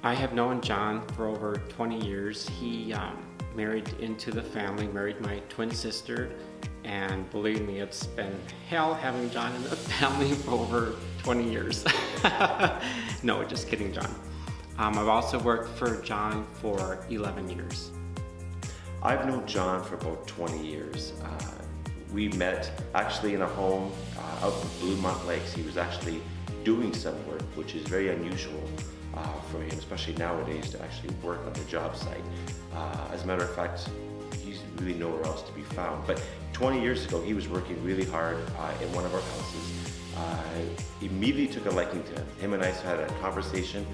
I have known John for over 20 years. He married into the family, married my twin sister, and believe me, it's been hell having John in the family for over 20 years. No, just kidding, John. I've also worked for John for 11 years. I've known John for about 20 years. We met actually in a home out in Bluemont Lakes. He was actually doing some work, which is very unusual for him, especially nowadays, to actually work on the job site. As a matter of fact, he's really nowhere else to be found. But 20 years ago, he was working really hard in one of our houses. Immediately took a liking to him. Him and I had a conversation.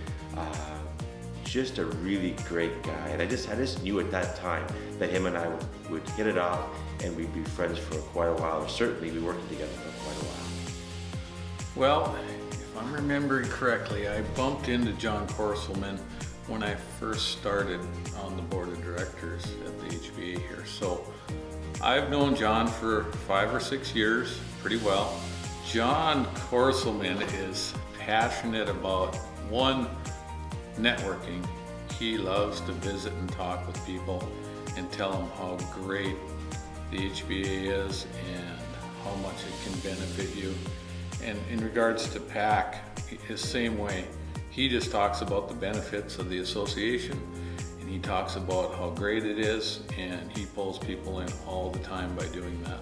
Just a really great guy, and I just knew at that time that him and I would hit it off, and we'd be friends for quite a while, or certainly we worked together for quite a while. Well, if I'm remembering correctly, I bumped into John Korselman when I first started on the board of directors at the HBA here. So I've known John for 5 or 6 years pretty well. John Korselman is passionate about networking. He loves to visit and talk with people and tell them how great the HBA is and how much it can benefit you. And in regards to PAC, his same way. He just talks about the benefits of the association, and he talks about how great it is, and he pulls people in all the time by doing that.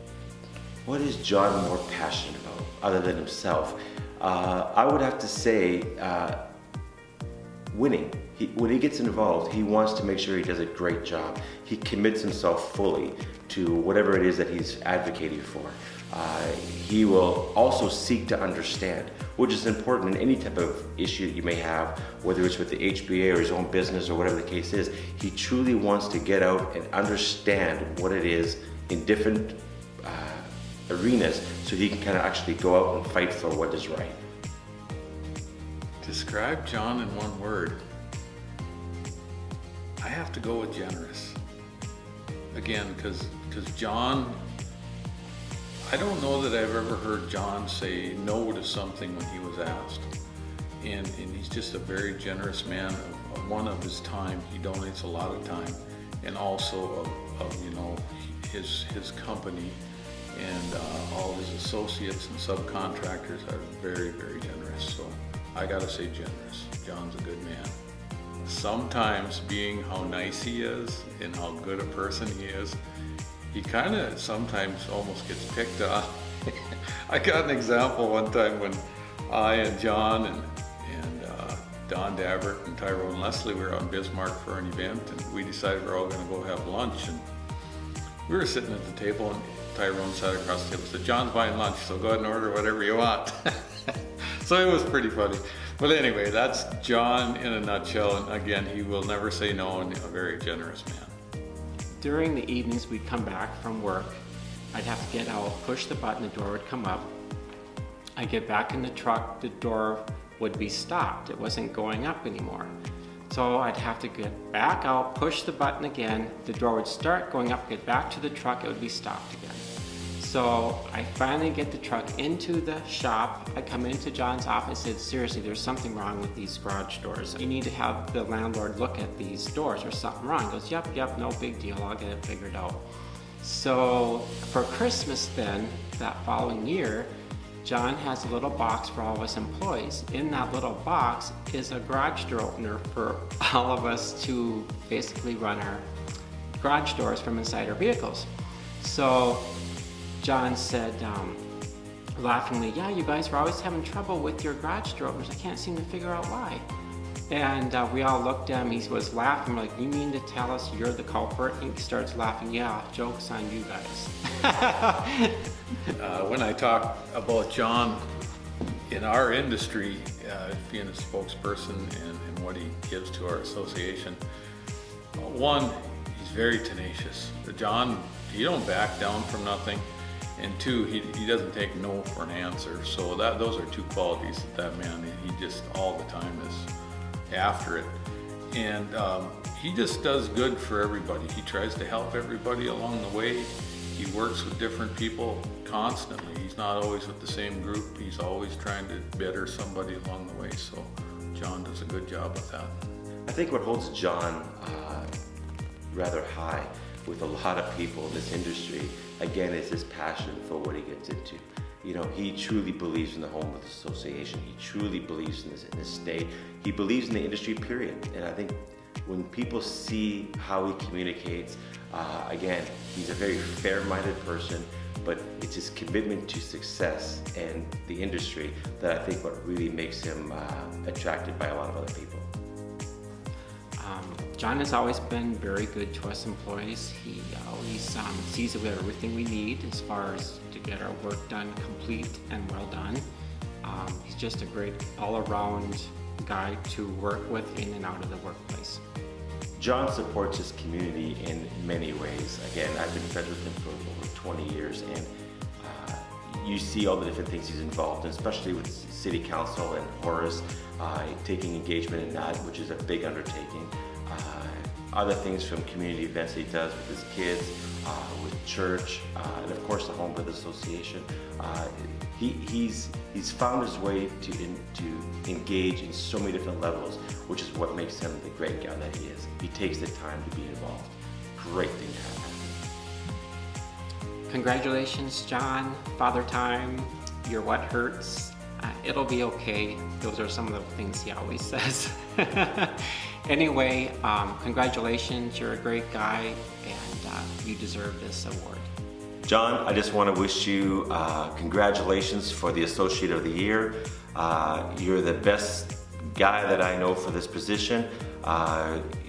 What is John more passionate about other than himself? I would have to say winning. When he gets involved, he wants to make sure he does a great job. He commits himself fully to whatever it is that he's advocating for. He will also seek to understand, which is important in any type of issue that you may have, whether it's with the HBA or his own business or whatever the case is. He truly wants to get out and understand what it is in different arenas, so he can kind of actually go out and fight for what is right. Describe John in one word. I have to go with generous. Again, because John, I don't know that I've ever heard John say no to something when he was asked. And he's just a very generous man. Of his time, he donates a lot of time, and also of his company, and all his associates and subcontractors are very, very generous. So I gotta say generous. John's a good man. Sometimes, being how nice he is and how good a person he is, he kind of sometimes almost gets picked on. I got an example one time when I and John and Don Dabbert and Tyrone Leslie were out in Bismarck for an event, and we decided we're all going to go have lunch. And we were sitting at the table, and Tyrone sat across the table and said, "John's buying lunch, so go ahead and order whatever you want." So it was pretty funny. But anyway, that's John in a nutshell. And again, he will never say no, and a very generous man. During the evenings, we'd come back from work. I'd have to get out, push the button, the door would come up. I'd get back in the truck, the door would be stopped. It wasn't going up anymore. So I'd have to get back out, push the button again, the door would start going up, get back to the truck, it would be stopped again. So I finally get the truck into the shop. I come into John's office and said, "Seriously, there's something wrong with these garage doors. You need to have the landlord look at these doors. There's something wrong." He goes, yep, no big deal. I'll get it figured out. So for Christmas then, that following year, John has a little box for all of us employees. In that little box is a garage door opener for all of us to basically run our garage doors from inside our vehicles. So John said, laughingly, "Yeah, you guys were always having trouble with your garage door openers. I can't seem to figure out why." And we all looked at him. He was laughing, like, "You mean to tell us you're the culprit?" And he starts laughing. "Yeah, joke's on you guys." When I talk about John in our industry, being a spokesperson and what he gives to our association, one, he's very tenacious. John, he don't back down from nothing. And two, he doesn't take no for an answer. So those are two qualities that man, he just all the time is after it. And he just does good for everybody. He tries to help everybody along the way. He works with different people constantly. He's not always with the same group. He's always trying to better somebody along the way. So John does a good job with that. I think what holds John rather high with a lot of people in this industry, again, is his passion for what he gets into. You know, he truly believes in the homeowners association. He truly believes in this state. He believes in the industry, period. And I think when people see how he communicates, again, he's a very fair-minded person, but it's his commitment to success and the industry that I think what really makes him attracted by a lot of other people. John has always been very good to us employees. He always sees that we have everything we need as far as to get our work done complete and well done. He's just a great all-around guy to work with in and out of the workplace. John supports his community in many ways. Again, I've been friends with him for over 20 years, and you see all the different things he's involved in, especially with City Council and Horace, taking engagement in that, which is a big undertaking. Other things from community events that he does with his kids, with church, and of course the Homebuilders Association. He's found his way to engage in so many different levels, which is what makes him the great guy that he is. He takes the time to be involved. Great thing to have. Congratulations, John. Father Time, you're what hurts. It'll be okay. Those are some of the things he always says. Anyway, congratulations. You're a great guy, and you deserve this award. John, I just want to wish you congratulations for the Associate of the Year. You're the best guy that I know for this position.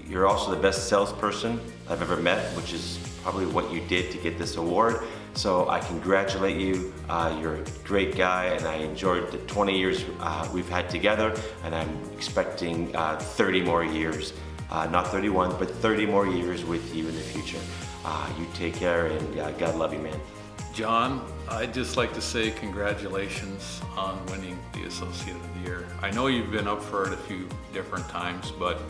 You're also the best salesperson I've ever met, which is probably what you did to get this award. So I congratulate you. You're a great guy, and I enjoyed the 20 years we've had together, and I'm expecting 30 more years. Not 31, but 30 more years with you in the future. You take care, and God love you, man. John, I'd just like to say congratulations on winning the Associate of the Year. I know you've been up for it a few different times, but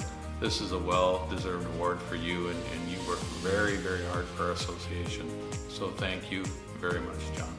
this is a well-deserved award for you, and you work very, very hard for our association. So thank you very much, John.